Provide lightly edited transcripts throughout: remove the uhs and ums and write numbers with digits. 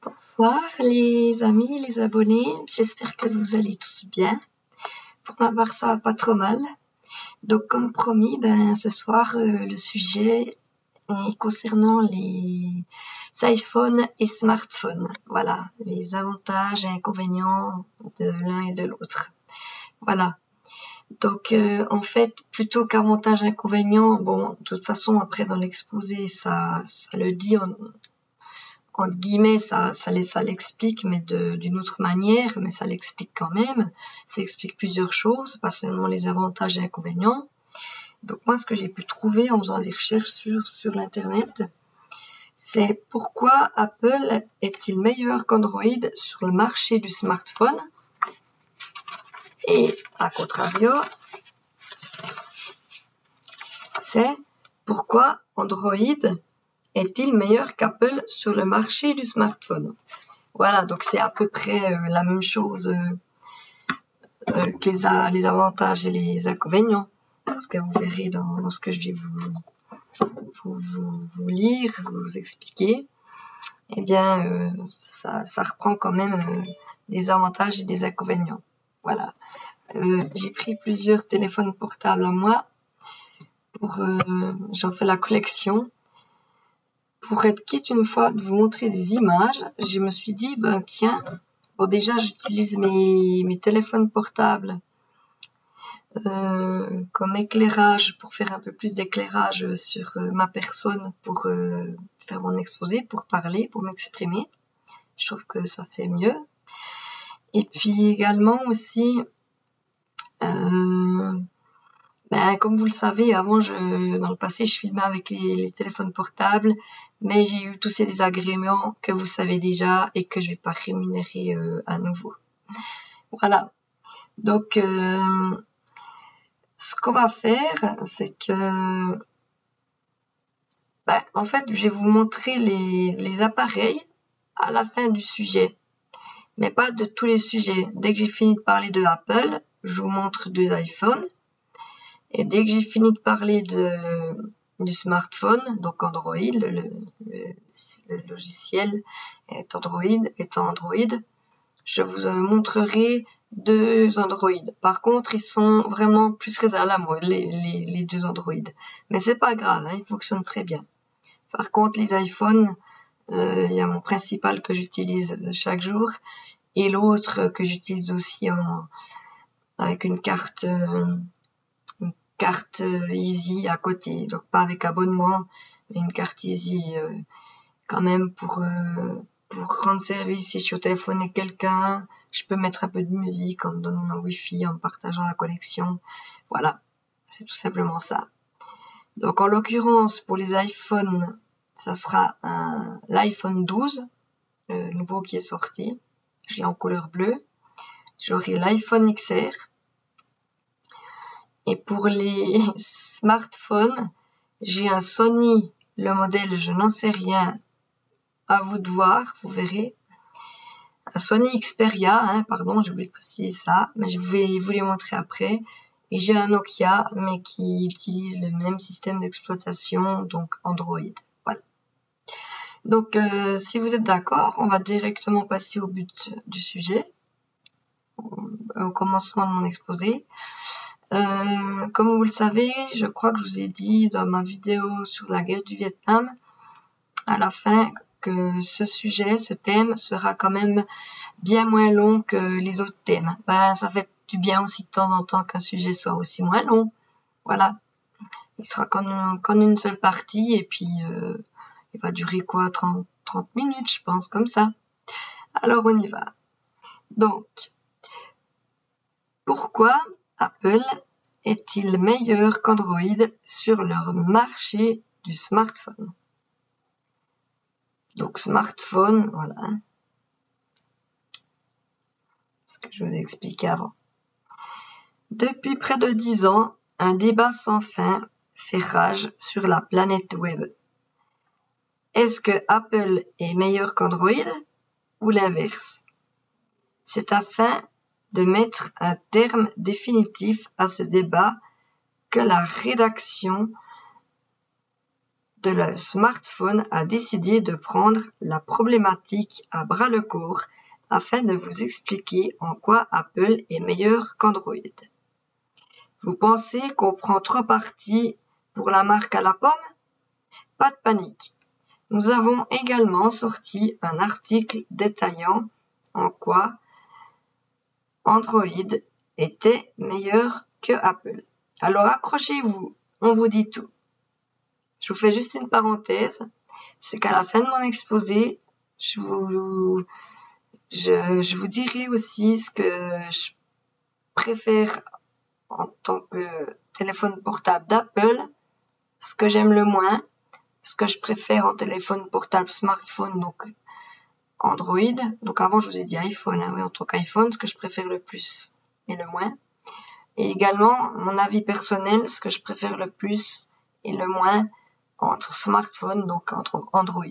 Bonsoir les amis, les abonnés, j'espère que vous allez tous bien. Pour ma part, ça va pas trop mal. Donc comme promis, ce soir, le sujet est concernant les iPhones et smartphones. Voilà, les avantages et inconvénients de l'un et de l'autre. Voilà. Donc en fait, plutôt qu'avantages et inconvénients, bon, de toute façon, après dans l'exposé, ça le dit entre guillemets, ça l'explique, mais d'une autre manière, mais ça l'explique quand même. Ça explique plusieurs choses, pas seulement les avantages et inconvénients. Donc moi, ce que j'ai pu trouver en faisant des recherches sur l'internet, c'est pourquoi Apple est-il meilleur qu'Android sur le marché du smartphone, et à contrario, c'est pourquoi Android est-il meilleur qu'Apple sur le marché du smartphone. Voilà, donc c'est à peu près la même chose que les avantages et les inconvénients. Parce que vous verrez dans ce que je vais vous lire, vous expliquer, eh bien, ça reprend quand même des avantages et des inconvénients. Voilà. J'ai pris plusieurs téléphones portables à moi. J'en fais la collection. Pour être quitte une fois de vous montrer des images, je me suis dit, tiens, bon déjà j'utilise mes téléphones portables comme éclairage, pour faire un peu plus d'éclairage sur ma personne, pour faire mon exposé, pour parler, pour m'exprimer. Je trouve que ça fait mieux. Et puis également aussi, comme vous le savez, avant, dans le passé, je filmais avec les téléphones portables, mais j'ai eu tous ces désagréments que vous savez déjà et que je vais pas rémunérer à nouveau. Voilà. Donc, ce qu'on va faire, c'est que, en fait, je vais vous montrer les appareils à la fin du sujet, mais pas de tous les sujets. Dès que j'ai fini de parler de Apple, je vous montre deux iPhones. Et dès que j'ai fini de parler du smartphone, donc Android, le logiciel étant Android, je vous montrerai deux Android. Par contre, ils sont vraiment plus très à la mode, les deux Android. Mais c'est pas grave, ils fonctionnent très bien. Par contre, les iPhones, il y a mon principal que j'utilise chaque jour et l'autre que j'utilise aussi avec une carte Easy à côté, donc pas avec abonnement, mais une carte Easy quand même pour rendre service. Si je suis au téléphone avec quelqu'un, je peux mettre un peu de musique en me donnant un Wi-Fi, en partageant la connexion. Voilà, c'est tout simplement ça. Donc en l'occurrence, pour les iPhones, ça sera l'iPhone 12, le nouveau qui est sorti. Je l'ai en couleur bleue. J'aurai l'iPhone XR. Et pour les smartphones, j'ai un Sony, le modèle, je n'en sais rien, à vous de voir, vous verrez. Un Sony Xperia, pardon, j'ai oublié de préciser ça, mais je vais vous les montrer après. Et j'ai un Nokia, mais qui utilise le même système d'exploitation, donc Android. Voilà. Donc, si vous êtes d'accord, on va directement passer au but du sujet, au commencement de mon exposé. Comme vous le savez, je crois que je vous ai dit dans ma vidéo sur la guerre du Vietnam, à la fin, que ce thème sera quand même bien moins long que les autres thèmes. Ça fait du bien aussi de temps en temps qu'un sujet soit aussi moins long. Voilà. Il sera qu'en une seule partie et puis il va durer quoi, 30 minutes, je pense, comme ça. Alors on y va. Donc, pourquoi Apple est-il meilleur qu'Android sur leur marché du smartphone? Donc smartphone, voilà. Ce que je vous ai expliqué avant. Depuis près de 10 ans, un débat sans fin fait rage sur la planète web. Est-ce que Apple est meilleur qu'Android ou l'inverse? C'est afin de mettre un terme définitif à ce débat que la rédaction de le smartphone a décidé de prendre la problématique à bras le corps afin de vous expliquer en quoi Apple est meilleur qu'Android. Vous pensez qu'on prend trop parti pour la marque à la pomme? Pas de panique. Nous avons également sorti un article détaillant en quoi Android était meilleur que Apple. Alors accrochez-vous, on vous dit tout. Je vous fais juste une parenthèse, c'est qu'à la fin de mon exposé, je vous dirai aussi ce que je préfère en tant que téléphone portable d'Apple, ce que j'aime le moins, ce que je préfère en téléphone portable smartphone, donc Android. Donc avant je vous ai dit iPhone, oui, en tant qu'iPhone, ce que je préfère le plus et le moins. Et également mon avis personnel, ce que je préfère le plus et le moins entre smartphone, donc entre Android.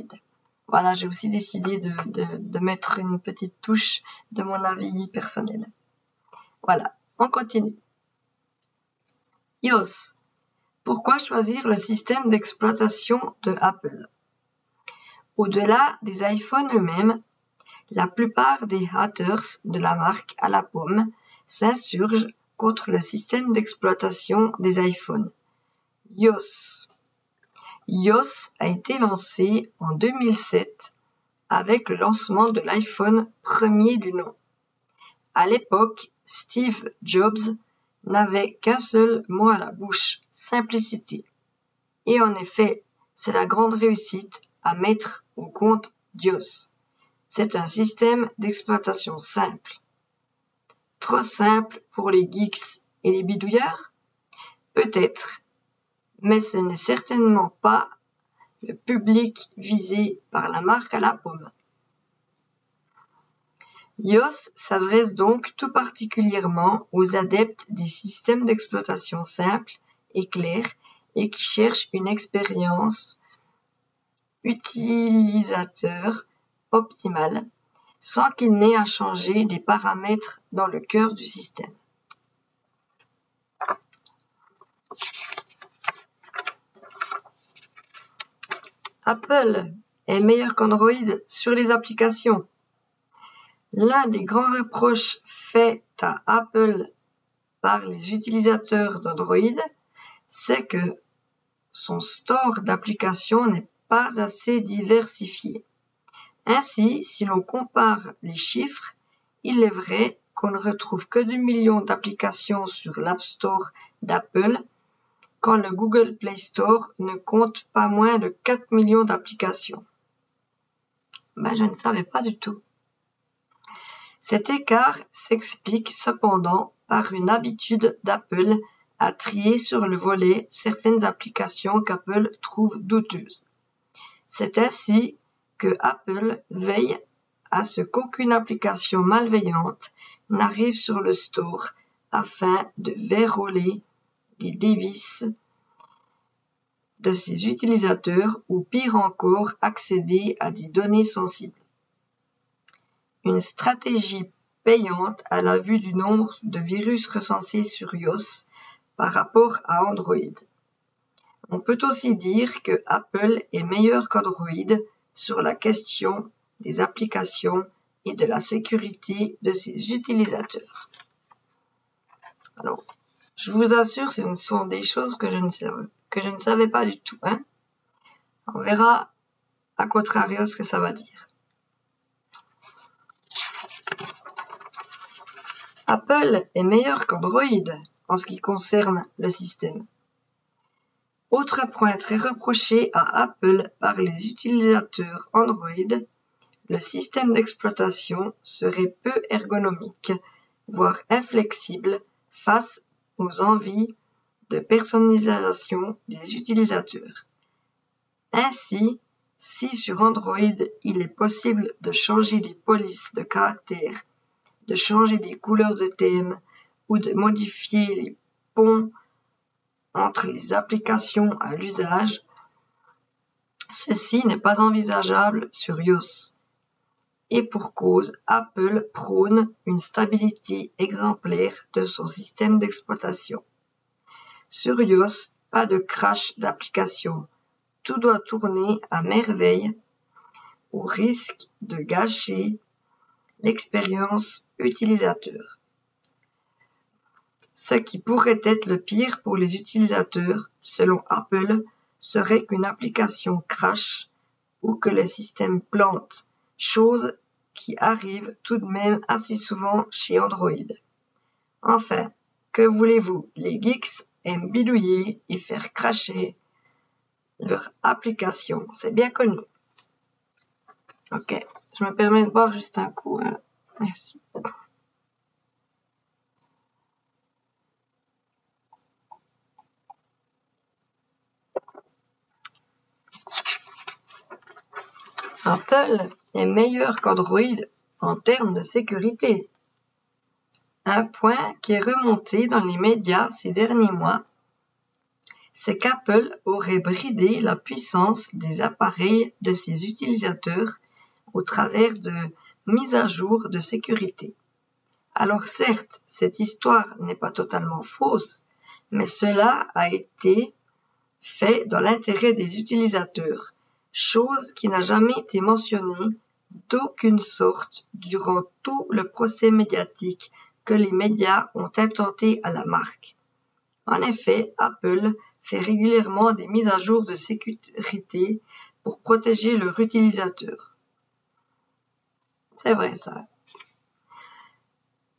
Voilà, j'ai aussi décidé de mettre une petite touche de mon avis personnel. Voilà, on continue. iOS. Pourquoi choisir le système d'exploitation de Apple? Au-delà des iPhones eux-mêmes, la plupart des haters de la marque à la pomme s'insurgent contre le système d'exploitation des iPhones, iOS. iOS a été lancé en 2007 avec le lancement de l'iPhone premier du nom. À l'époque, Steve Jobs n'avait qu'un seul mot à la bouche, simplicité. Et en effet, c'est la grande réussite à mettre au compte d'iOS. C'est un système d'exploitation simple. Trop simple pour les geeks et les bidouilleurs? Peut-être, mais ce n'est certainement pas le public visé par la marque à la pomme. iOS s'adresse donc tout particulièrement aux adeptes des systèmes d'exploitation simples et clairs et qui cherchent une expérience utilisateur optimale sans qu'il n'ait à changer des paramètres dans le cœur du système. Apple est meilleur qu'Android sur les applications. L'un des grands reproches faits à Apple par les utilisateurs d'Android, c'est que son store d'applications n'est pas assez diversifié. Ainsi, si l'on compare les chiffres, il est vrai qu'on ne retrouve que 2 millions d'applications sur l'App Store d'Apple, quand le Google Play Store ne compte pas moins de 4 millions d'applications. Ben, je ne savais pas du tout. Cet écart s'explique cependant par une habitude d'Apple à trier sur le volet certaines applications qu'Apple trouve douteuses. C'est ainsi que Apple veille à ce qu'aucune application malveillante n'arrive sur le store afin de verrouiller les dévices de ses utilisateurs ou pire encore accéder à des données sensibles. Une stratégie payante à la vue du nombre de virus recensés sur iOS par rapport à Android. On peut aussi dire que Apple est meilleur qu'Android sur la question des applications et de la sécurité de ses utilisateurs. Alors, je vous assure, ce sont des choses que je ne savais pas du tout. On verra à contrario ce que ça va dire. Apple est meilleur qu'Android en ce qui concerne le système. Autre point très reproché à Apple par les utilisateurs Android, le système d'exploitation serait peu ergonomique, voire inflexible face aux envies de personnalisation des utilisateurs. Ainsi, si sur Android il est possible de changer les polices de caractères, de changer des couleurs de thème ou de modifier les ponts entre les applications à l'usage, ceci n'est pas envisageable sur iOS. Et pour cause, Apple prône une stabilité exemplaire de son système d'exploitation. Sur iOS, pas de crash d'application, tout doit tourner à merveille au risque de gâcher l'expérience utilisateur. Ce qui pourrait être le pire pour les utilisateurs, selon Apple, serait qu'une application crache ou que le système plante, chose qui arrive tout de même assez souvent chez Android. Enfin, que voulez-vous, les geeks aiment bidouiller et faire cracher leur application, c'est bien connu. Ok, je me permets de boire juste un coup, hein. Merci. Apple est meilleur qu'Android en termes de sécurité. Un point qui est remonté dans les médias ces derniers mois, c'est qu'Apple aurait bridé la puissance des appareils de ses utilisateurs au travers de mises à jour de sécurité. Alors certes, cette histoire n'est pas totalement fausse, mais cela a été fait dans l'intérêt des utilisateurs, chose qui n'a jamais été mentionnée d'aucune sorte durant tout le procès médiatique que les médias ont intenté à la marque. En effet, Apple fait régulièrement des mises à jour de sécurité pour protéger leurs utilisateurs. C'est vrai ça.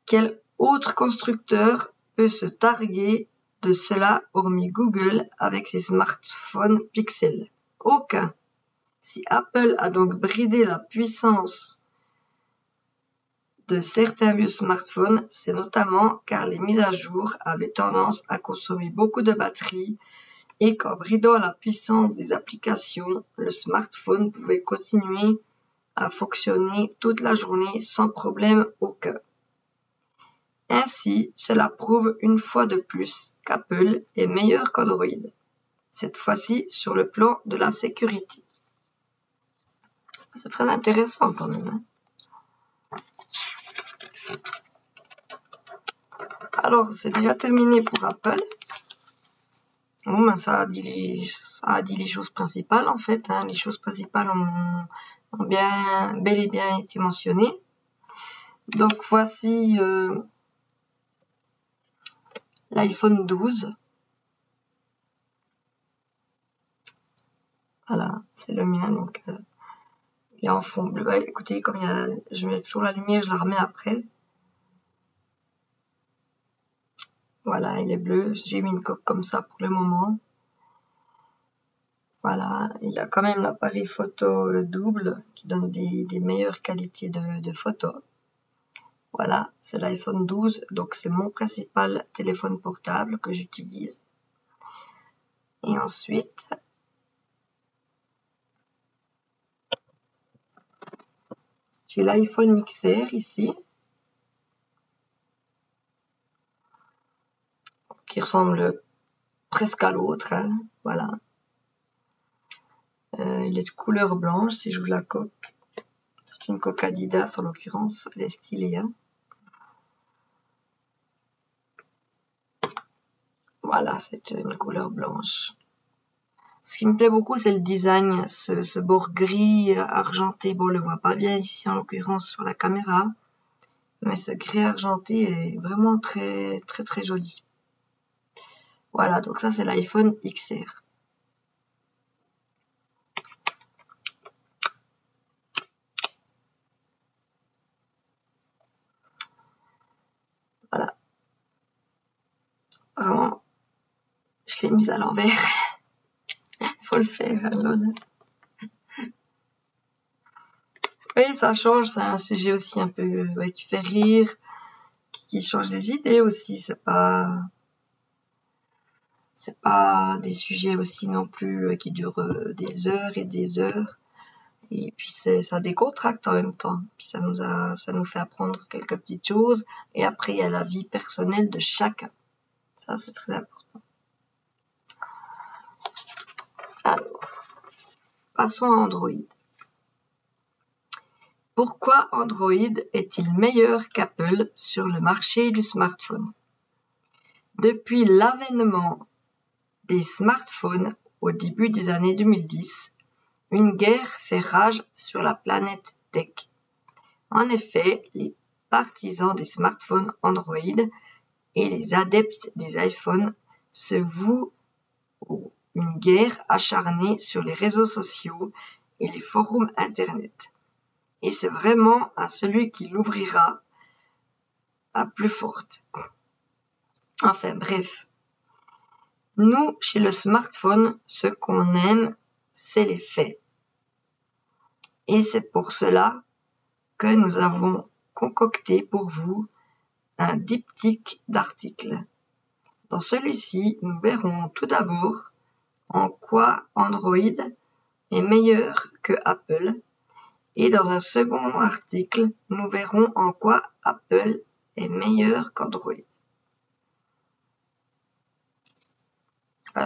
Quel autre constructeur peut se targuer de cela hormis Google avec ses smartphones Pixel? Aucun. Si Apple a donc bridé la puissance de certains vieux smartphones, c'est notamment car les mises à jour avaient tendance à consommer beaucoup de batterie et qu'en bridant la puissance des applications, le smartphone pouvait continuer à fonctionner toute la journée sans problème aucun. Ainsi, cela prouve une fois de plus qu'Apple est meilleur qu'Android, cette fois-ci sur le plan de la sécurité. C'est très intéressant quand même, hein. Alors, c'est déjà terminé pour Apple. Bon, ben, ça a dit les choses principales en fait, hein. Les choses principales ont bien, bel et bien été mentionnées. Donc voici l'iPhone 12. Voilà, c'est le mien, donc il est en fond bleu. Bah, écoutez, comme je mets toujours la lumière, je la remets après. Voilà, il est bleu. J'ai mis une coque comme ça pour le moment. Voilà, il a quand même l'appareil photo double qui donne des meilleures qualités de photos. Voilà, c'est l'iPhone 12, donc c'est mon principal téléphone portable que j'utilise. Et ensuite, j'ai l'iPhone XR ici, qui ressemble presque à l'autre, hein. Voilà. Il est de couleur blanche, si je vous la coque. C'est une coque Adidas en l'occurrence, elle est stylée, hein. Voilà, c'est une couleur blanche. Ce qui me plaît beaucoup, c'est le design, ce bord gris argenté. Bon, on le voit pas bien ici en l'occurrence sur la caméra, mais ce gris argenté est vraiment très très très joli. Voilà, donc ça c'est l'iPhone XR. Voilà. Vraiment, je l'ai mise à l'envers. Faut le faire, lol. Oui, ça change, c'est un sujet aussi un peu qui fait rire, qui change les idées aussi. C'est pas des sujets aussi non plus qui durent des heures et des heures. Et puis ça décontracte en même temps. Puis ça nous fait apprendre quelques petites choses. Et après, il y a la vie personnelle de chacun. Ça, c'est très important. Alors, passons à Android. Pourquoi Android est-il meilleur qu'Apple sur le marché du smartphone? Depuis l'avènement des smartphones au début des années 2010, une guerre fait rage sur la planète tech. En effet, les partisans des smartphones Android et les adeptes des iPhones se vouent une guerre acharnée sur les réseaux sociaux et les forums Internet. Et c'est vraiment à celui qui l'ouvrira à plus forte. Enfin bref, nous, chez le smartphone, ce qu'on aime, c'est les faits. Et c'est pour cela que nous avons concocté pour vous un diptyque d'articles. Dans celui-ci, nous verrons tout d'abord en quoi Android est meilleur que Apple, et dans un second article, nous verrons en quoi Apple est meilleur qu'Android.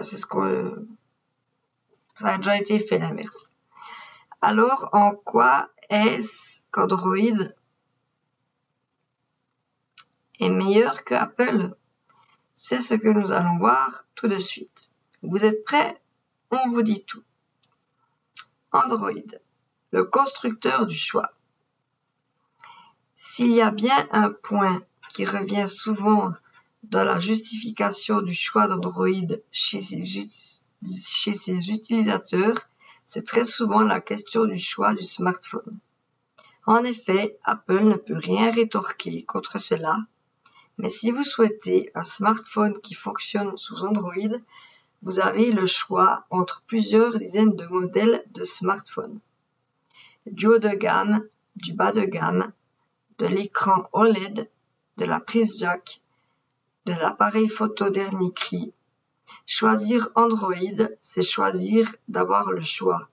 C'est ça a déjà été fait l'inverse. Alors, en quoi est-ce qu'Android est meilleur que Apple? C'est ce que nous allons voir tout de suite. Vous êtes prêts? On vous dit tout. Android, le constructeur du choix. S'il y a bien un point qui revient souvent dans la justification du choix d'Android chez ses utilisateurs, c'est très souvent la question du choix du smartphone. En effet, Apple ne peut rien rétorquer contre cela, mais si vous souhaitez un smartphone qui fonctionne sous Android, vous avez le choix entre plusieurs dizaines de modèles de smartphones. Du haut de gamme, du bas de gamme, de l'écran OLED, de la prise jack, de l'appareil photo dernier cri. Choisir Android, c'est choisir d'avoir le choix,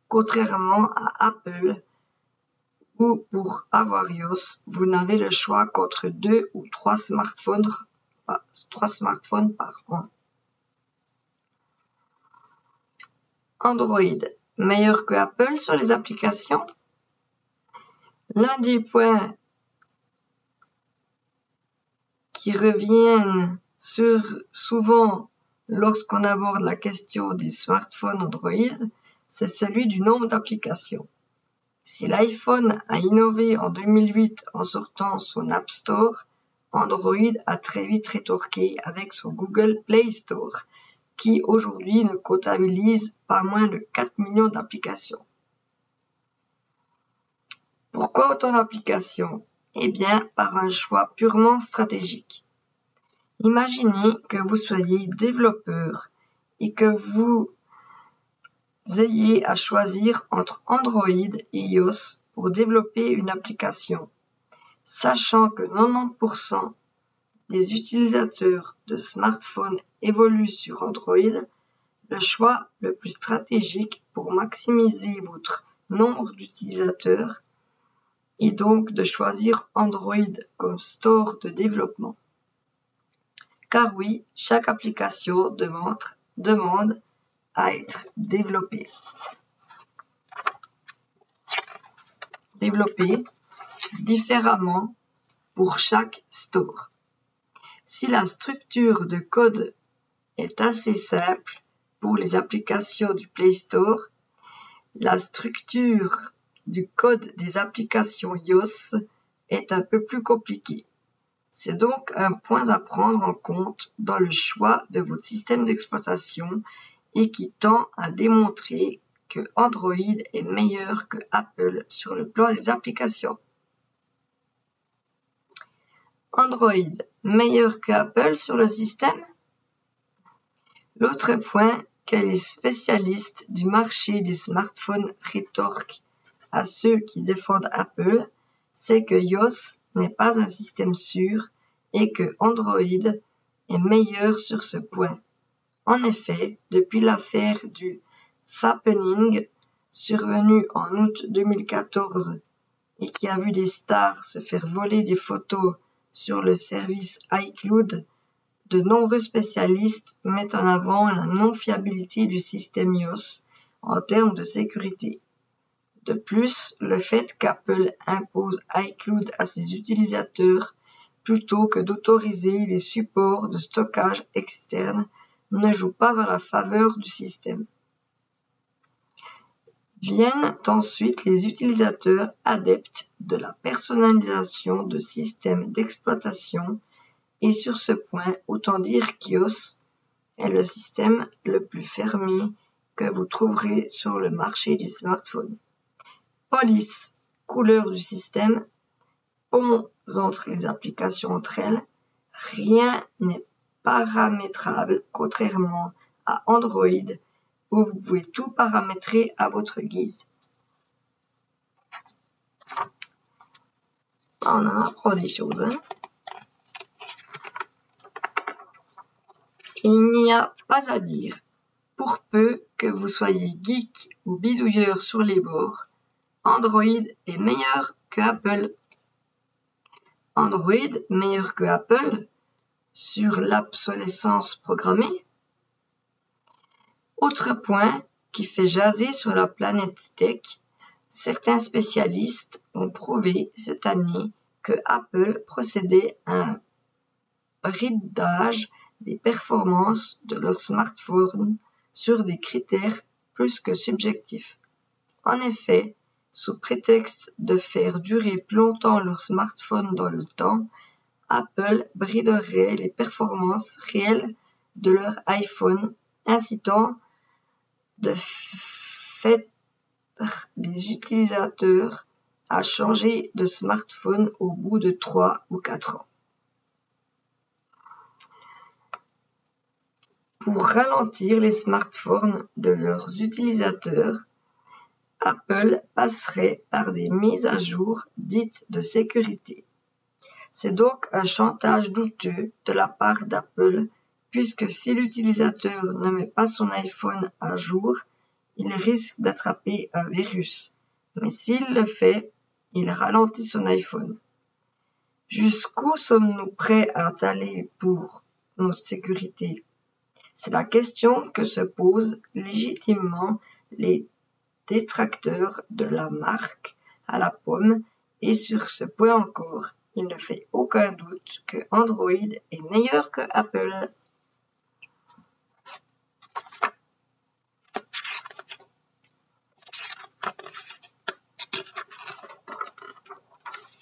contrairement à Apple, où pour avoir iOS, vous n'avez le choix qu'entre 2 ou 3 smartphones par an. Android, meilleur que Apple sur les applications? L'un des points qui reviennent souvent lorsqu'on aborde la question des smartphones Android, c'est celui du nombre d'applications. Si l'iPhone a innové en 2008 en sortant son App Store, Android a très vite rétorqué avec son Google Play Store, qui aujourd'hui ne comptabilise pas moins de 4 millions d'applications. Pourquoi autant d'applications? Eh bien, par un choix purement stratégique. Imaginez que vous soyez développeur et que vous ayez à choisir entre Android et iOS pour développer une application, sachant que 90% des utilisateurs de smartphones évoluent sur Android. Le choix le plus stratégique pour maximiser votre nombre d'utilisateurs est donc de choisir Android comme store de développement. Car oui, chaque application demande à être développée différemment pour chaque store. Si la structure de code est assez simple pour les applications du Play Store, la structure du code des applications iOS est un peu plus compliquée. C'est donc un point à prendre en compte dans le choix de votre système d'exploitation et qui tend à démontrer que Android est meilleur que Apple sur le plan des applications. Android meilleur que Apple sur le système? L'autre point que les spécialistes du marché des smartphones rétorquent à ceux qui défendent Apple, c'est que iOS n'est pas un système sûr et que Android est meilleur sur ce point. En effet, depuis l'affaire du Fappening survenue en août 2014 et qui a vu des stars se faire voler des photos sur le service iCloud, de nombreux spécialistes mettent en avant la non-fiabilité du système iOS en termes de sécurité. De plus, le fait qu'Apple impose iCloud à ses utilisateurs plutôt que d'autoriser les supports de stockage externes ne joue pas en la faveur du système. Viennent ensuite les utilisateurs adeptes de la personnalisation de systèmes d'exploitation et sur ce point, autant dire qu'iOS est le système le plus fermé que vous trouverez sur le marché des smartphones. Police, couleur du système, ponts entre les applications entre elles, rien n'est paramétrable contrairement à Android où vous pouvez tout paramétrer à votre guise. On en apprend des choses, hein. Il n'y a pas à dire, pour peu que vous soyez geek ou bidouilleur sur les bords, Android est meilleur que Apple. Android meilleur que Apple sur l'obsolescence programmée. Autre point qui fait jaser sur la planète tech, certains spécialistes ont prouvé cette année que Apple procédait à un bridage des performances de leurs smartphones sur des critères plus que subjectifs. En effet, sous prétexte de faire durer plus longtemps leur smartphone dans le temps, Apple briderait les performances réelles de leur iPhone, incitant de fait les utilisateurs à changer de smartphone au bout de 3 ou 4 ans. Pour ralentir les smartphones de leurs utilisateurs, Apple passerait par des mises à jour dites de sécurité. C'est donc un chantage douteux de la part d'Apple, puisque si l'utilisateur ne met pas son iPhone à jour, il risque d'attraper un virus. Mais s'il le fait, il ralentit son iPhone. Jusqu'où sommes-nous prêts à aller pour notre sécurité? C'est la question que se posent légitimement les détracteurs de la marque à la pomme, et sur ce point encore, il ne fait aucun doute que Android est meilleur que Apple.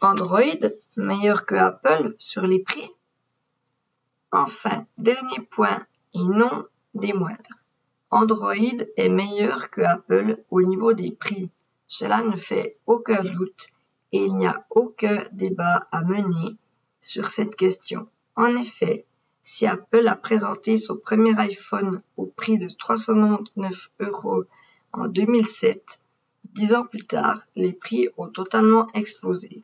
Android meilleur que Apple sur les prix? Enfin, dernier point et non des moindres. Android est meilleur que Apple au niveau des prix. Cela ne fait aucun doute et il n'y a aucun débat à mener sur cette question. En effet, si Apple a présenté son premier iPhone au prix de 399 € en 2007, 10 ans plus tard, les prix ont totalement explosé.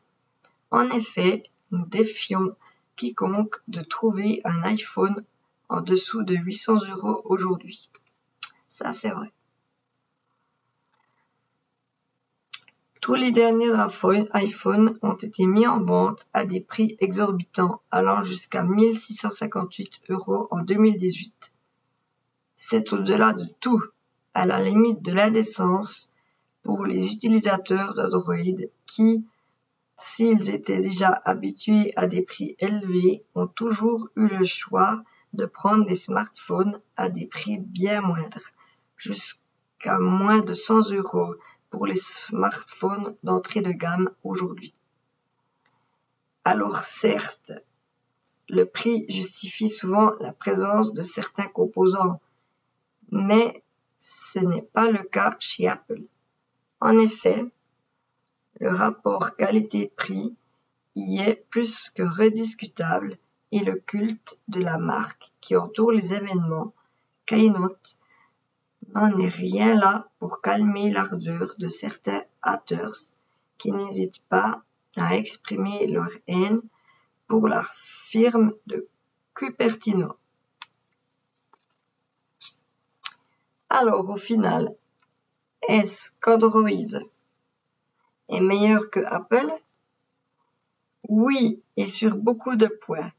En effet, nous défions quiconque de trouver un iPhone en dessous de 800 € aujourd'hui. Ça, c'est vrai. Tous les derniers iPhones ont été mis en vente à des prix exorbitants, allant jusqu'à 1 658 € en 2018. C'est au-delà de tout, à la limite de l'indécence, pour les utilisateurs d'Android qui, s'ils étaient déjà habitués à des prix élevés, ont toujours eu le choix de prendre des smartphones à des prix bien moindres, jusqu'à moins de 100 € pour les smartphones d'entrée de gamme aujourd'hui. Alors certes, le prix justifie souvent la présence de certains composants, mais ce n'est pas le cas chez Apple. En effet, le rapport qualité-prix y est plus que rediscutable et le culte de la marque qui entoure les événements Keynote n'en est rien là pour calmer l'ardeur de certains haters qui n'hésitent pas à exprimer leur haine pour la firme de Cupertino. Alors au final, est-ce qu'Android est meilleur que Apple? Oui, et sur beaucoup de points.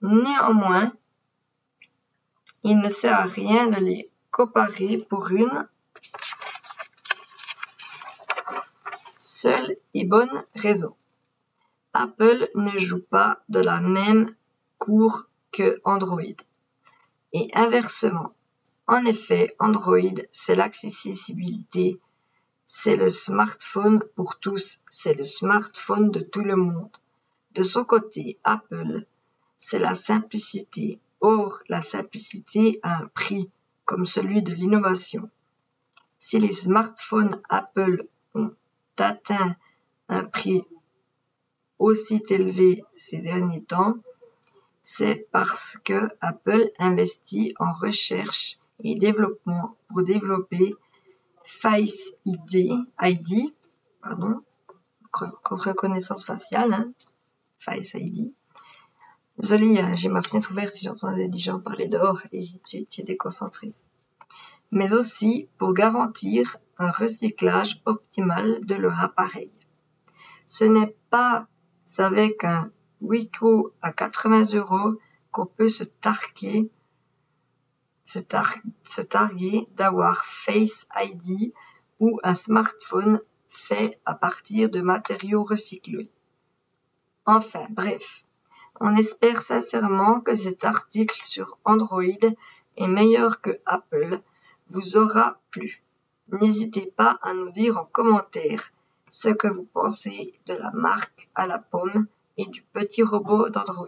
Néanmoins, il ne sert à rien de les comparer pour une seule et bonne raison. Apple ne joue pas de la même cour que Android. Et inversement. En effet, Android, c'est l'accessibilité c'est le smartphone pour tous, c'est le smartphone de tout le monde. De son côté, Apple, c'est la simplicité. Or, la simplicité a un prix, comme celui de l'innovation. Si les smartphones Apple ont atteint un prix aussi élevé ces derniers temps, c'est parce que Apple investit en recherche et développement pour développer Face ID, reconnaissance faciale, Face ID. Désolée, j'ai ma fenêtre ouverte et j'entendais des gens parler dehors et j'ai été déconcentrée. Mais aussi pour garantir un recyclage optimal de leur appareil. Ce n'est pas avec un Wiko à 80 € qu'on peut se targuer d'avoir Face ID ou un smartphone fait à partir de matériaux recyclés. Enfin, bref, on espère sincèrement que cet article sur Android est meilleur que Apple vous aura plu. N'hésitez pas à nous dire en commentaire ce que vous pensez de la marque à la pomme et du petit robot d'Android.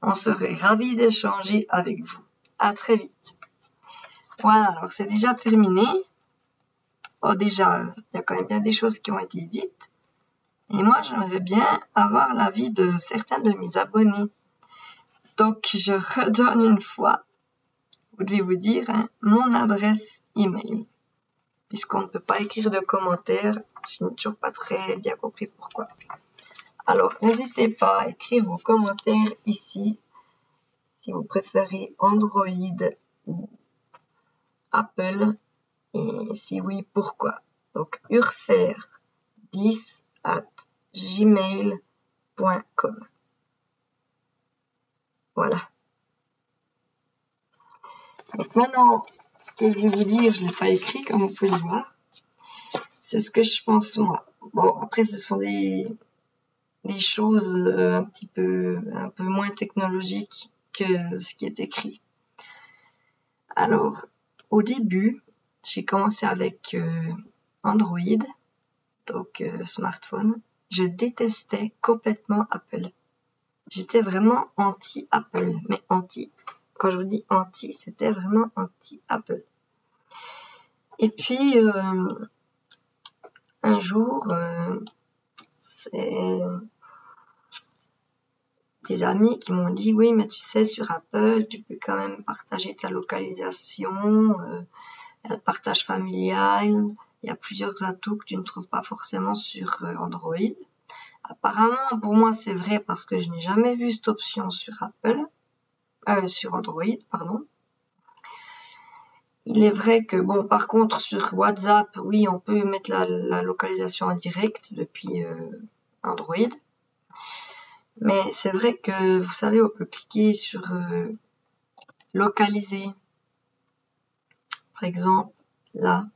On serait ravis d'échanger avec vous. À très vite. Voilà, alors c'est déjà terminé. Oh, déjà, il y a quand même bien des choses qui ont été dites. Et moi, j'aimerais bien avoir l'avis de certains de mes abonnés. Donc, je redonne une fois, vous devez vous dire, mon adresse email. Puisqu'on ne peut pas écrire de commentaires, je n'ai toujours pas très bien compris pourquoi. Alors, n'hésitez pas à écrire vos commentaires ici, si vous préférez Android ou Apple, et si oui, pourquoi. Donc, urfer10@gmail.com. Voilà. Donc maintenant, ce que je vais vous dire, je ne l'ai pas écrit, comme vous pouvez le voir. C'est ce que je pense moi. Bon, après, ce sont des choses un peu moins technologiques que ce qui est écrit. Alors, au début, j'ai commencé avec Android, donc smartphone. Je détestais complètement Apple. J'étais vraiment anti-Apple, mais quand je vous dis anti, c'était vraiment anti-Apple. Et puis, un jour, c'est des amis qui m'ont dit, oui, mais tu sais, sur Apple, tu peux quand même partager ta localisation, le partage familial, il y a plusieurs atouts que tu ne trouves pas forcément sur Android. Apparemment, pour moi, c'est vrai parce que je n'ai jamais vu cette option sur sur Android, pardon. Il est vrai que, bon, par contre, sur WhatsApp, oui, on peut mettre la localisation en direct depuis Android. Mais c'est vrai que, vous savez, on peut cliquer sur localiser. Par exemple, là,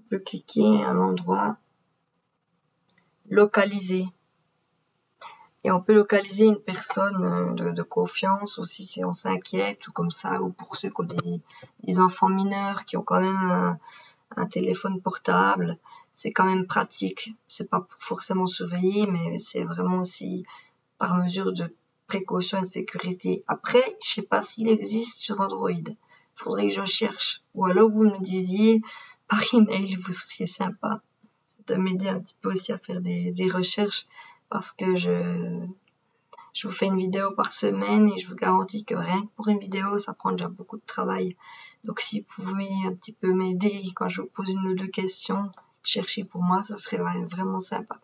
on peut cliquer à un endroit localiser. Et on peut localiser une personne de confiance aussi si on s'inquiète ou comme ça, ou pour ceux qui ont des enfants mineurs qui ont quand même un téléphone portable. C'est quand même pratique. C'est pas pour forcément surveiller, mais c'est vraiment aussi par mesure de précaution et de sécurité. Après, je sais pas s'il existe sur Android. Faudrait que je cherche. Ou alors vous me disiez par email, vous seriez sympa de m'aider un petit peu aussi à faire des recherches parce que je vous fais une vidéo par semaine et je vous garantis que rien que pour une vidéo, ça prend déjà beaucoup de travail. Donc si vous pouvez un petit peu m'aider quand je vous pose une ou deux questions, chercher pour moi, ça serait vraiment sympa.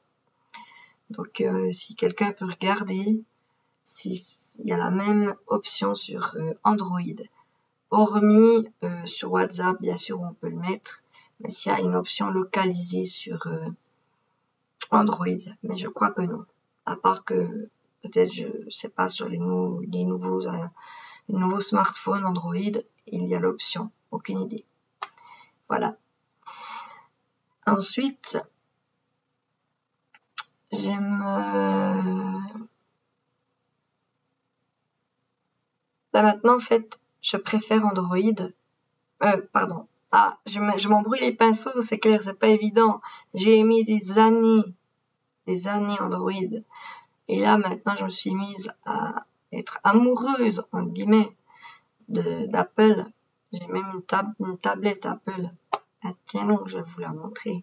Donc si quelqu'un peut regarder, s'il y a la même option sur Android, hormis sur WhatsApp, bien sûr on peut le mettre, mais s'il y a une option localisée sur Android, mais je crois que non. À part que peut-être, je sais pas, sur les nouveaux smartphones Android, il y a l'option. Aucune idée. Voilà. Ensuite, j'aime... Là maintenant, en fait, je préfère Android. Ah, je m'embrouille les pinceaux, c'est clair, c'est pas évident. J'ai aimé des années Android. Et là, maintenant, je me suis mise à être amoureuse, entre guillemets, d'Apple. J'ai même une tablette Apple. Ah, tiens donc, je vais vous la montrer.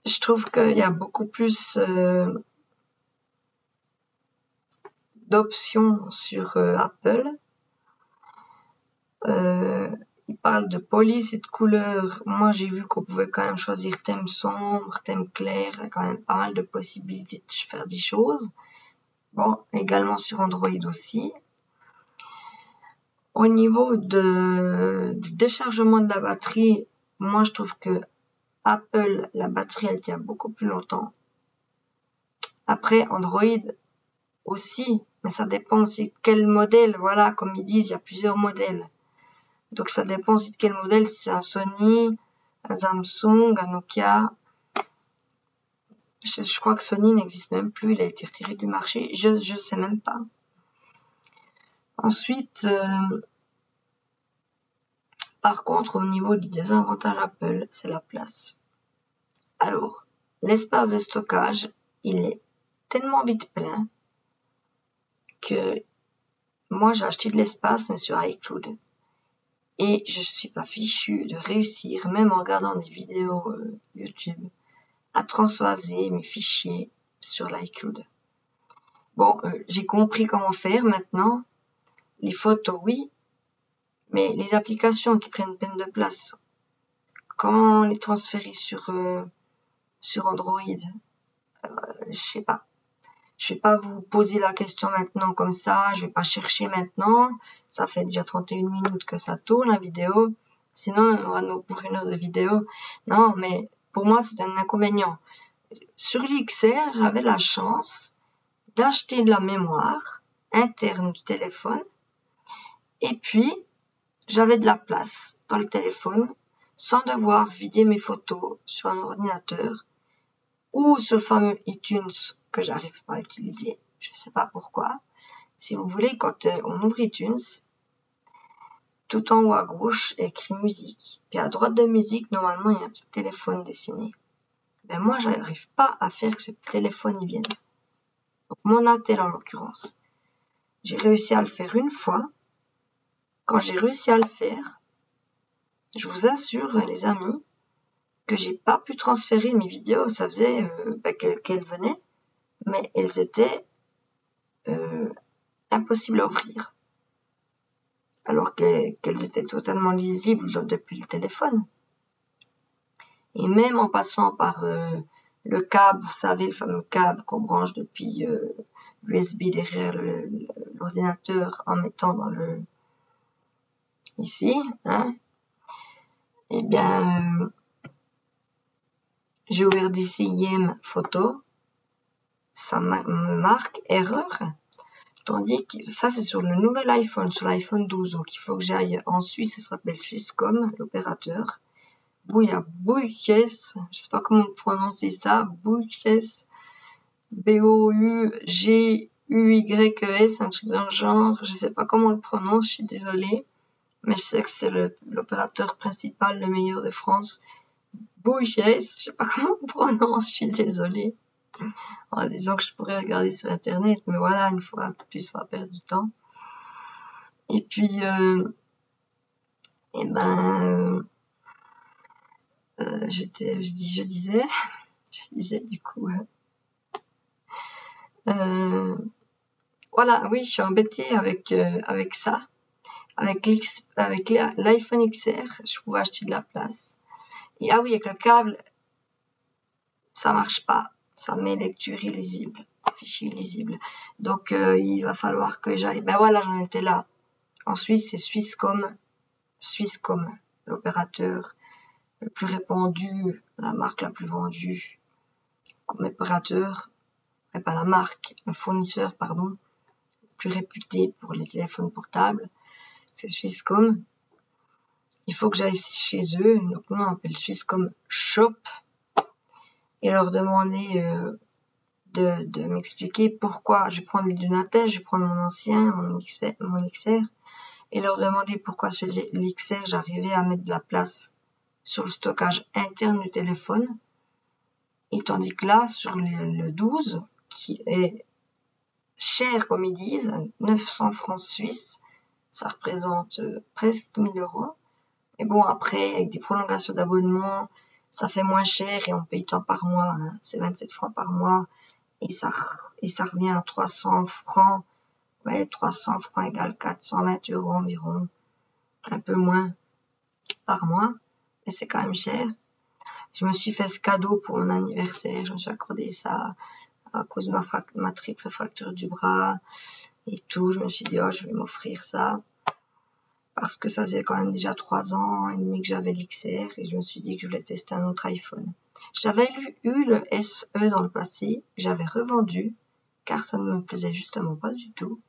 Je trouve qu'il y a beaucoup plus d'options sur Apple. Il parle de police et de couleurs. Moi, j'ai vu qu'on pouvait quand même choisir thème sombre, thème clair. Il y a quand même pas mal de possibilités de faire des choses. Bon, également sur Android aussi. Au niveau du déchargement de la batterie, moi, je trouve que Apple, la batterie, elle tient beaucoup plus longtemps. Après, Android aussi, mais ça dépend aussi de quel modèle. Voilà, comme ils disent, il y a plusieurs modèles. Donc ça dépend aussi de quel modèle, si c'est un Sony, un Samsung, un Nokia. Je crois que Sony n'existe même plus, il a été retiré du marché, je sais même pas. Ensuite, par contre, au niveau du désavantage Apple, c'est la place. Alors, l'espace de stockage, il est tellement vite plein que moi j'ai acheté de l'espace, mais sur iCloud. Et je suis pas fichue de réussir, même en regardant des vidéos YouTube, à transvaser mes fichiers sur l'iCloud. Bon, j'ai compris comment faire maintenant. Les photos, oui, mais les applications qui prennent peine de place, comment les transférer sur Android? Je sais pas. Je vais pas vous poser la question maintenant comme ça, je vais pas chercher maintenant. Ça fait déjà 31 minutes que ça tourne la vidéo. Sinon, on aura pour une heure de vidéo. Non, mais pour moi, c'est un inconvénient. Sur l'XR, j'avais la chance d'acheter de la mémoire interne du téléphone. Et puis, j'avais de la place dans le téléphone sans devoir vider mes photos sur un ordinateur ou ce fameux iTunes que j'arrive pas à utiliser. Je sais pas pourquoi. Si vous voulez, quand on ouvre iTunes, tout en haut à gauche, il y a écrit musique. Puis à droite de musique, normalement, il y a un petit téléphone dessiné. Ben moi, j'arrive pas à faire que ce téléphone y vienne. Donc mon attel en l'occurrence. J'ai réussi à le faire une fois. Quand j'ai réussi à le faire, je vous assure, les amis, que j'ai pas pu transférer mes vidéos. Ça faisait qu'elles venaient, mais elles étaient impossibles à ouvrir. Alors qu'elles étaient totalement lisibles depuis le téléphone. Et même en passant par le câble, vous savez, le fameux câble qu'on branche depuis l'USB derrière l'ordinateur en mettant dans le ici, hein, eh bien, j'ai ouvert DCIM photo, ça me marque erreur, tandis que ça c'est sur le nouvel iPhone, sur l'iPhone 12, donc il faut que j'aille en Suisse, ça s'appelle Swisscom, l'opérateur. Bouygues, je sais pas comment prononcer ça, Bouygues, B-O-U-G-U-Y-E-S, un truc dans le genre, je sais pas comment on le prononce, je suis désolée, mais je sais que c'est l'opérateur principal, le meilleur de France. Bouygues, je sais pas comment on prononce, je suis désolée. En disant que je pourrais regarder sur internet, mais voilà, une fois plus, on va perdre du temps. Et puis, je disais du coup, voilà, oui, je suis embêtée avec ça, avec l'iPhone XR, je pouvais acheter de la place. Et ah oui, avec le câble, ça marche pas, ça met lecture illisible, fichier illisible. Donc il va falloir que j'aille. Ben voilà, j'en étais là. En Suisse, c'est Swisscom, l'opérateur le plus répandu, la marque la plus vendue comme opérateur, mais pas la marque, le fournisseur, pardon, le plus réputé pour les téléphones portables, c'est Swisscom. Il faut que j'aille chez eux, donc nous on appelle Swisscom Shop, et leur demander de m'expliquer pourquoi je prends l'ordinateur, je prends mon ancien, mon XR, et leur demander pourquoi sur l'XR j'arrivais à mettre de la place sur le stockage interne du téléphone, et tandis que là, sur le 12, qui est cher comme ils disent, 900 francs suisses, ça représente presque 1000 €. Mais bon, après, avec des prolongations d'abonnement, ça fait moins cher et on paye tant par mois, hein. C'est 27 francs par mois et ça revient à 300 francs. Ouais, 300 francs égale 420 € environ, un peu moins par mois, mais c'est quand même cher. Je me suis fait ce cadeau pour mon anniversaire, je me suis accordé ça à cause de ma triple fracture du bras et tout. Je me suis dit, oh, je vais m'offrir ça. Parce que ça faisait quand même déjà 3 ans et demi que j'avais l'XR et je me suis dit que je voulais tester un autre iPhone. J'avais eu le SE dans le passé, j'avais revendu car ça ne me plaisait justement pas du tout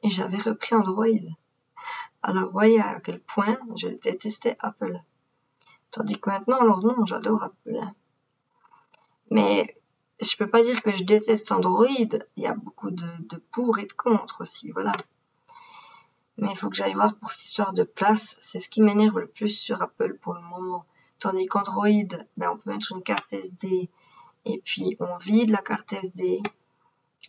et j'avais repris Android. Alors voyez à quel point je détestais Apple. Tandis que maintenant, alors non, j'adore Apple. Mais je peux pas dire que je déteste Android, il y a beaucoup de pour et de contre aussi, voilà. Mais il faut que j'aille voir pour cette histoire de place. C'est ce qui m'énerve le plus sur Apple pour le moment. Tandis qu'Android, ben, on peut mettre une carte SD et puis on vide la carte SD.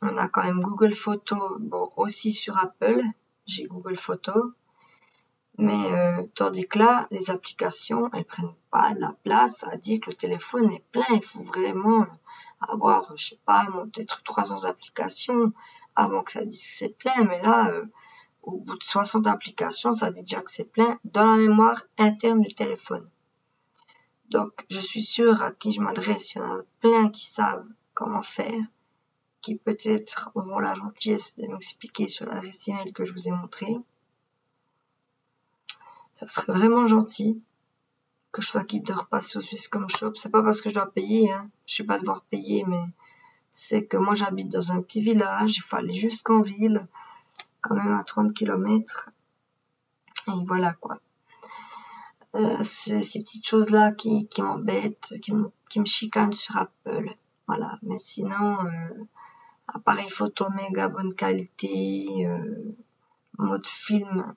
On a quand même Google Photos, bon, aussi sur Apple. J'ai Google Photos. Mais tandis que là, les applications, elles prennent pas de la place. Ça veut dire que le téléphone est plein. Il faut vraiment avoir, je sais pas, peut-être 300 applications avant que ça dise que c'est plein. Mais là, au bout de 60 applications, ça dit déjà que c'est plein dans la mémoire interne du téléphone. Donc, je suis sûre à qui je m'adresse, il y en a plein qui savent comment faire, qui peut-être auront la gentillesse de m'expliquer sur l'adresse email que je vous ai montrée. Ça serait vraiment gentil que je sois quitte de repasser au Swisscom Shop. C'est pas parce que je dois payer, hein. Je suis pas devoir payer, mais c'est que moi j'habite dans un petit village, il faut aller jusqu'en ville, quand même à 30 km. Et voilà quoi. C'est ces petites choses-là qui m'embêtent, qui me chicanent sur Apple. Voilà. Mais sinon, appareil photo méga bonne qualité, mode film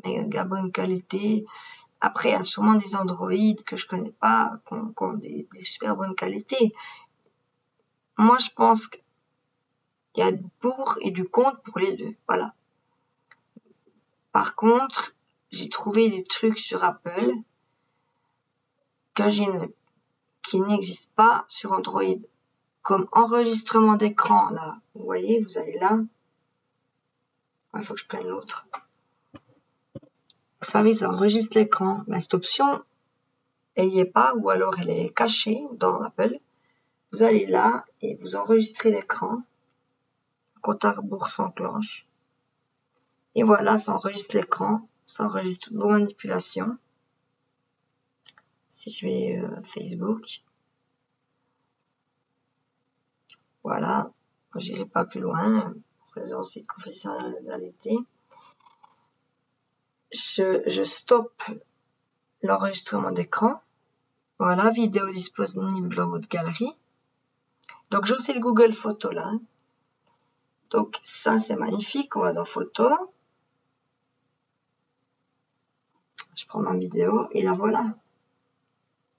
méga bonne qualité. Après, il y a sûrement des Android que je connais pas, qui ont des super bonnes qualités. Moi, je pense qu'il y a du pour et du contre pour les deux. Voilà. Par contre, j'ai trouvé des trucs sur Apple qui n'existent pas sur Android. Comme enregistrement d'écran, là. Vous voyez, vous allez là. Il faut que je prenne l'autre. Vous savez, ça enregistre l'écran. Mais cette option, elle n'y est pas, ou alors elle est cachée dans Apple. Vous allez là et vous enregistrez l'écran. Compte à rebours s'enclenche. Et voilà, ça enregistre l'écran. Ça enregistre toutes vos manipulations. Si je vais Facebook. Voilà. J'irai pas plus loin. Raison aussi de confidentialité. Je stoppe l'enregistrement d'écran. Voilà, vidéo disponible dans votre galerie. Donc, j'ai aussi le Google Photos là. Donc, ça, c'est magnifique. On va dans Photos. Je prends ma vidéo et la voilà.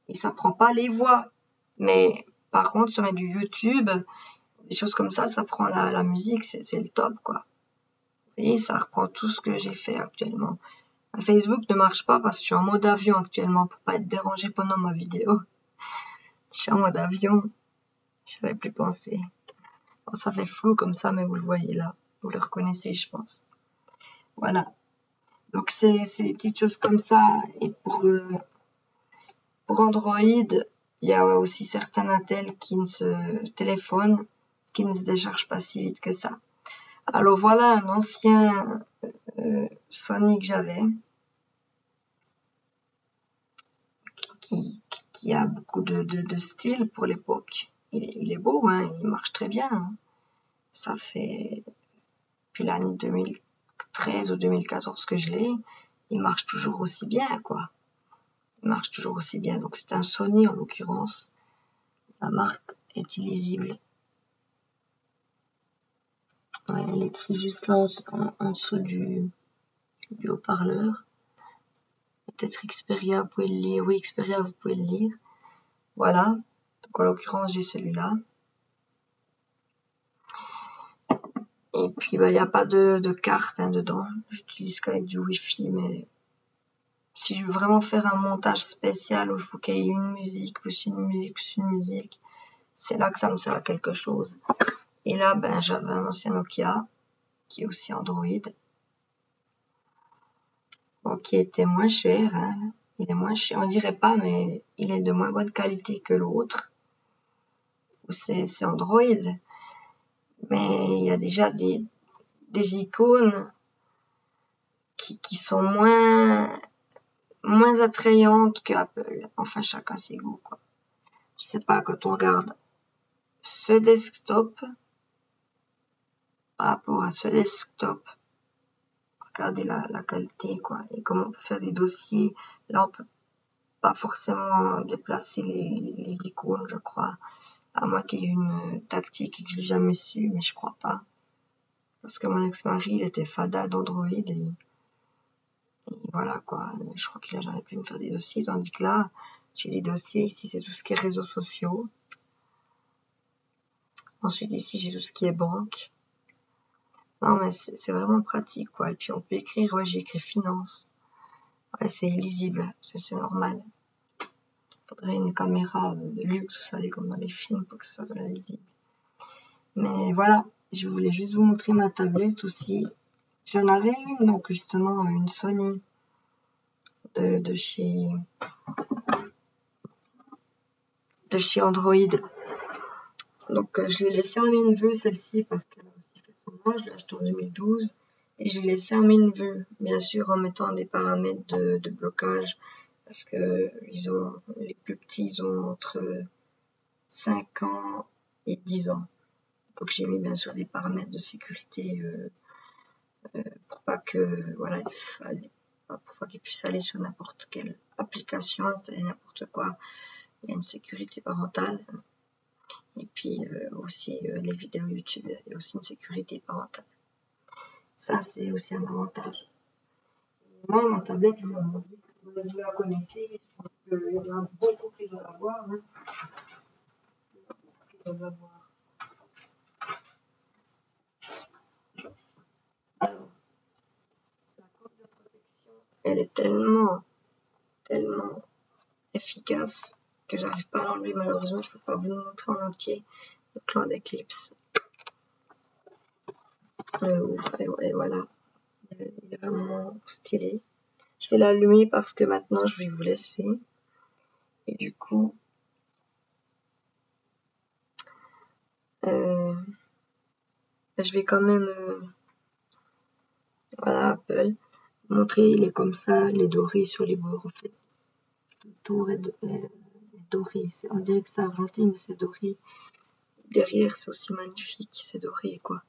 Et ça prend pas les voix. Mais, par contre, si on met du YouTube, des choses comme ça prend la musique. C'est le top, quoi. Vous voyez, ça reprend tout ce que j'ai fait actuellement. Facebook ne marche pas parce que je suis en mode avion actuellement pour pas être dérangé pendant ma vidéo. Je suis en mode avion. Je savais plus penser. Bon, ça fait flou comme ça, mais vous le voyez là. Vous le reconnaissez, je pense. Voilà. Donc, c'est des petites choses comme ça. Et pour Android, il y a aussi certains téléphones qui ne se déchargent pas si vite que ça. Alors, voilà un ancien Sony que j'avais. Qui a beaucoup de style pour l'époque. Il est beau, hein, il marche très bien. Hein. Ça fait depuis l'année 2013 ou 2014 que je l'ai. Il marche toujours aussi bien, quoi. Il marche toujours aussi bien. Donc c'est un Sony en l'occurrence. La marque est illisible. Ouais, elle est écrite juste là en dessous du haut-parleur. Peut-être Xperia, vous pouvez le lire. Oui, Xperia, vous pouvez le lire. Voilà. Donc en l'occurrence, j'ai celui-là. Et puis, il n'y a pas de carte dedans. J'utilise qu'avec du Wi-Fi, mais si je veux vraiment faire un montage spécial où il faut qu'il y ait une musique, plus une musique, plus une musique, c'est là que ça me sert à quelque chose. Et là, j'avais un ancien Nokia, qui est aussi Android, bon, qui était moins cher. Hein. Il est moins cher, on dirait pas, mais il est de moins bonne qualité que l'autre. C'est Android, mais il y a déjà des icônes qui sont moins attrayantes que Apple. Enfin, chacun ses goûts, quoi. Je sais pas, quand on regarde ce desktop par rapport à ce desktop, regardez la qualité, quoi, et comment on peut faire des dossiers. Là, on peut pas forcément déplacer les icônes, je crois, à moins qu'il y ait une tactique que j'ai jamais su, mais je crois pas. Parce que mon ex-mari, il était fada d'Android et voilà, quoi. Je crois qu'il a jamais pu me faire des dossiers, tandis que là, j'ai des dossiers. Ici, c'est tout ce qui est réseaux sociaux. Ensuite, ici, j'ai tout ce qui est banque. Non, mais c'est vraiment pratique, quoi. Et puis, on peut écrire, ouais, j'ai écrit finance. Ouais, c'est illisible, c'est normal. Faudrait une caméra de luxe, vous savez, comme dans les films, pour que ça soit lisible. Mais voilà, je voulais juste vous montrer ma tablette aussi. J'en avais une, donc justement, une Sony de chez Android. Donc, je l'ai laissée en main vue, celle-ci, parce qu'elle a aussi fait son âge. Je l'ai achetée en 2012. Et je l'ai laissée en main vue, bien sûr, en mettant des paramètres de blocage. Parce que les plus petits, ils ont entre 5 ans et 10 ans. Donc, j'ai mis, bien sûr, des paramètres de sécurité pour pas que, voilà, pour pas qu'ils puissent aller sur n'importe quelle application, installer n'importe quoi. Il y a une sécurité parentale. Et puis aussi les vidéos YouTube, il y a aussi une sécurité parentale. Ça, c'est aussi un avantage. Et moi, ma tablette, vous la connaissez, je pense qu'il y en a beaucoup qui doivent l'avoir. Hein. Alors, la coque de protection, elle est tellement efficace que j'arrive pas à l'enlever. Malheureusement, je peux pas vous le montrer en entier. Le clan d'Eclipse. Et voilà. Il est vraiment stylé. Je vais l'allumer parce que maintenant, je vais vous laisser. Et du coup, je vais quand même, voilà, Apple, montrer, il est comme ça, il est doré sur les bords, en fait. Le tour est doré. On dirait que c'est argenté, mais c'est doré. Derrière, c'est aussi magnifique, c'est doré, quoi.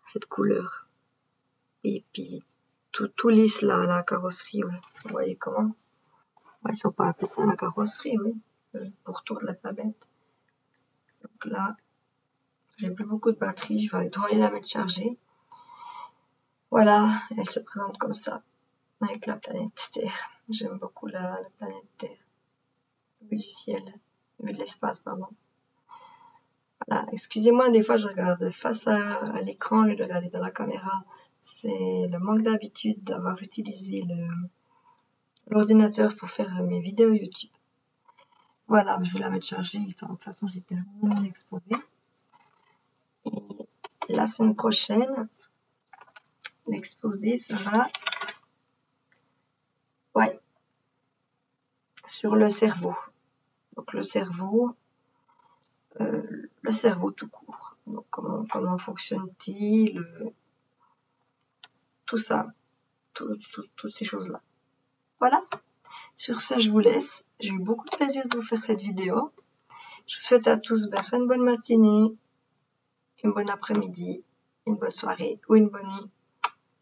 Cette couleur. Et puis, tout lisse, là, la carrosserie, ouais. Vous voyez comment? Ouais, si on peut appeler ça la carrosserie, oui. Le pourtour de la tablette. Donc là, j'ai plus beaucoup de batterie, je vais aller la mettre chargée. Voilà, elle se présente comme ça, avec la planète Terre. J'aime beaucoup la planète Terre. Vue du ciel, vue de l'espace, pardon. Voilà, excusez-moi, des fois je regarde face à l'écran, je regarde dans la caméra. C'est le manque d'habitude d'avoir utilisé l'ordinateur pour faire mes vidéos YouTube. Voilà, je vais la mettre chargée. De toute façon, j'ai terminé l'exposé. Et la semaine prochaine, l'exposé sera sur le cerveau. Donc le cerveau tout court. Donc comment fonctionne-t-il, tout ça, toutes ces choses-là. Voilà. Sur ce, je vous laisse. J'ai eu beaucoup de plaisir de vous faire cette vidéo. Je vous souhaite à tous soit une bonne matinée, une bonne après-midi, une bonne soirée ou une bonne nuit.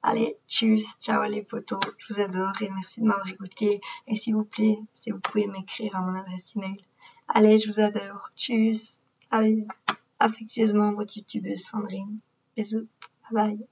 Allez, tchuss, ciao les potos, je vous adore et merci de m'avoir écouté. Et s'il vous plaît, si vous pouvez m'écrire à mon adresse email. Allez, je vous adore, tchuss, allez, affectueusement votre youtubeuse Sandrine. Bisous, bye bye.